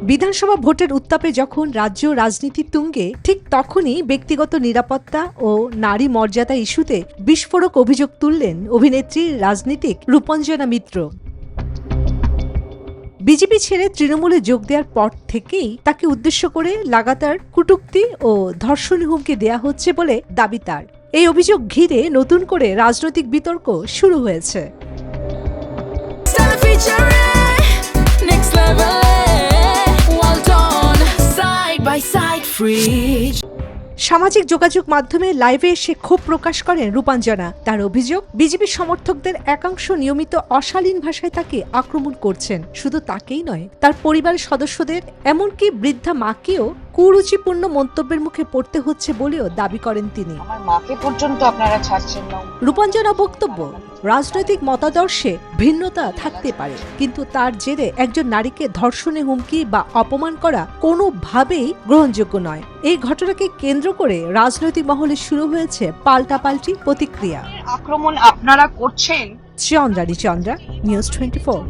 বিধানসভা ভোটের উত্তাপে যখন রাজ্য রাজনীতি তুঙ্গে, ঠিক তখনই ব্যক্তিগত নিরাপত্তা ও নারী মর্যাদা ইস্যুতে বিস্ফোরক অভিযোগ তুললেন অভিনেত্রী রাজনীতিক রূপঞ্জনা মিত্র। বিজেপি ছেড়ে তৃণমূলে যোগ দেওয়ার পর থেকেই তাকে উদ্দেশ্য করে লাগাতার কটূক্তি ও ধর্ষণের হুমকি দেয়া হচ্ছে বলে দাবি তার। এই অভিযোগ ঘিরে নতুন করে রাজনৈতিক বিতর্ক শুরু হয়েছে। সামাজিক যোগাযোগ মাধ্যমে লাইভে এসে ক্ষোভ প্রকাশ করেন রূপঞ্জনা। তার অভিযোগ, বিজেপি সমর্থকদের একাংশ নিয়মিত অশালীন ভাষায় তাকে আক্রমণ করছেন। শুধু তাকেই নয়, তার পরিবারের সদস্যদের, এমনকি বৃদ্ধা মাকেও কুরুচিপূর্ণ মন্তব্যের মুখে পড়তে হচ্ছে বলেও দাবি করেন তিনি। আমার মাকে পর্যন্ত আপনারা ছাড়ছেন না। রূপঞ্জনা বক্তব্য, রাজনৈতিক মতাদর্শে ভিন্নতা থাকতে পারে, কিন্তু তার জেরে একজন নারীকে ধর্ষণে হুমকি বা অপমান করা কোনোভাবেই গ্রহণযোগ্য নয়। এই ঘটনাকে কেন্দ্র করে রাজনৈতিক মহলে শুরু হয়েছে পাল্টাপাল্টি প্রতিক্রিয়া। আক্রমণ আপনারা করছেন। চন্দ্রা, নিউজ 24।